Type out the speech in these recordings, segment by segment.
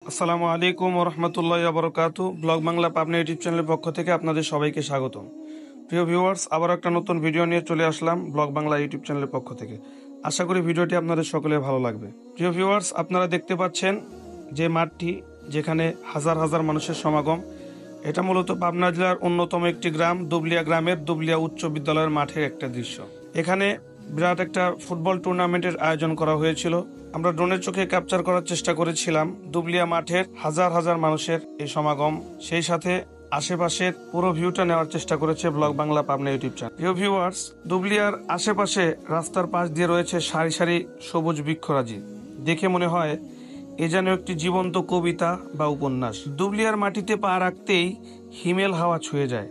আসসালামু আলাইকুম রহমতুল্লাহ বরকাতু। Blog Bangla Pabna YouTube চ্যানেলের পক্ষ থেকে আপনাদের সবাইকে স্বাগতম। প্রিয় ভিউয়ার্স, আবার একটা নতুন ভিডিও নিয়ে চলে আসলাম ব্লগ বাংলা ইউটিউব চ্যানেলের পক্ষ থেকে। আশা করি ভিডিওটি আপনাদের সকলে ভালো লাগবে। প্রিয় ভিউয়ার্স, আপনারা দেখতে পাচ্ছেন যে মাঠটি, যেখানে হাজার হাজার মানুষের সমাগম, এটা মূলত পাবনা জেলার অন্যতম একটি গ্রাম দুবলিয়া গ্রামের দুবলিয়া উচ্চ বিদ্যালয়ের মাঠের একটা দৃশ্য। এখানে বিরাট একটা ফুটবল টুর্নামেন্টের আয়োজন করা হয়েছিল। আমরা ড্রোনের চোখে ক্যাপচার করার চেষ্টা করেছিলাম দুবলিয়া মাঠের হাজার হাজার মানুষের এই সমাগম, সেই সাথে আশেপাশের পুরো ভিউটা নেওয়ার চেষ্টা করেছে blog Bangla Pabna YouTube channel. প্রিয় ভিউয়ার্স, দুবলিয়ার আশেপাশে রাস্তার পাশ দিয়ে রয়েছে সারি সারি সবুজ বৃক্ষরাজি। দেখে মনে হয় এ যেন একটি জীবন্ত কবিতা বা উপন্যাস। দুবলিয়ার মাটিতে পা রাখতেই হিমেল হাওয়া ছুঁয়ে যায়,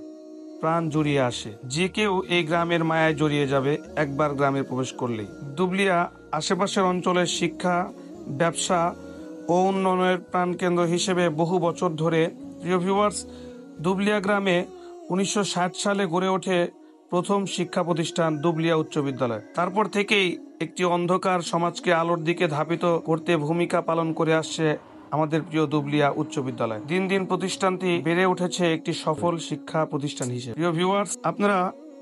প্রাণ জড়িয়ে আসে। যে কেউ এই গ্রামের মায়ায় জড়িয়ে যাবে একবার গ্রামে প্রবেশ করলেই। দুবলিয়া আশেপাশের অঞ্চলের শিক্ষা, ব্যবসা ও উন্নয়নের প্রাণকেন্দ্র হিসেবে বহু বছর ধরে। প্রিয় ভিউয়ার্স, দুবলিয়া গ্রামে 1960 সালে গড়ে ওঠে প্রথম শিক্ষা প্রতিষ্ঠান দুবলিয়া উচ্চ বিদ্যালয়। তারপর থেকেই একটি অন্ধকার সমাজকে আলোর দিকে ধাবিত করতে ভূমিকা পালন করে আসছে আমাদের প্রিয় দুবলিয়া উচ্চ বিদ্যালয়। দিন দিন প্রতিষ্ঠানটি বেড়ে উঠেছে একটি সফল শিক্ষা প্রতিষ্ঠান হিসেবে। প্রিয় ভিউয়ার্স, আপনারা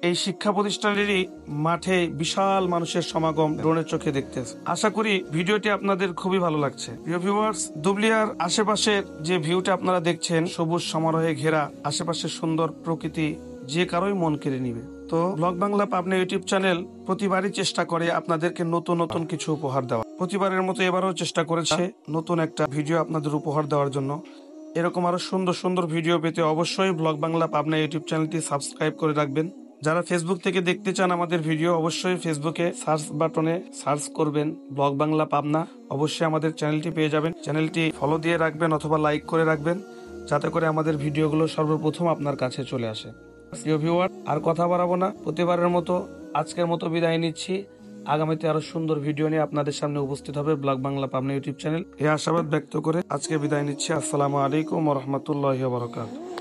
এই শিক্ষা প্রতিষ্ঠানেরই মাঠে বিশাল মানুষের সমাগম ড্রোনের চোখে দেখতেছে। আশা করি ভিডিওটি আপনাদের খুবই ভালো লাগছে। প্রিয় ভিউয়ার্স, দুবলিয়ার আশেপাশের যে ভিউটা আপনারা দেখছেন, সবুজ সমারোহে ঘেরা আশেপাশের সুন্দর প্রকৃতি যে কারোই মন কেড়ে নিবে। তো blog Bangla Pabna YouTube channel প্রতিবারই চেষ্টা করে আপনাদেরকে নতুন নতুন কিছু উপহার দেওয়া। প্রতিবারের মতো এবারও চেষ্টা করেছে নতুন একটা ভিডিও আপনাদের উপহার দেওয়ার জন্য। এরকম আরো সুন্দর সুন্দর ভিডিও পেতে অবশ্যই ব্লগ বাংলা পাবনা ইউটিউব চ্যানেলটি সাবস্ক্রাইব করে রাখবেন। যারা ফেসবুক থেকে দেখতে চান আমাদের ভিডিও, অবশ্যই ফেসবুকে সার্চ বাটনে সার্চ করবেন ব্লগ বাংলা পাবনা, অবশ্যই আমাদের চ্যানেলটি পেয়ে যাবেন। চ্যানেলটি ফলো দিয়ে রাখবেন অথবা লাইক করে রাখবেন, যাতে করে আমাদের ভিডিওগুলো সর্বপ্রথম আপনার কাছে চলে আসে। প্রিয় ভিউয়ার, আর কথা বাড়াবো না, প্রতিবারের মতো আজকের মতো বিদায় নিচ্ছি। আগামীতে আরো সুন্দর ভিডিও নিয়ে আপনাদের সামনে উপস্থিত হবে blog Bangla Pabna YouTube channel. এই আশাবাদ ব্যক্ত করে আজকে বিদায় নিচ্ছি। আসসালামু আলাইকুম ওয়া রাহমাতুল্লাহি ওয়া বারাকাতুহু।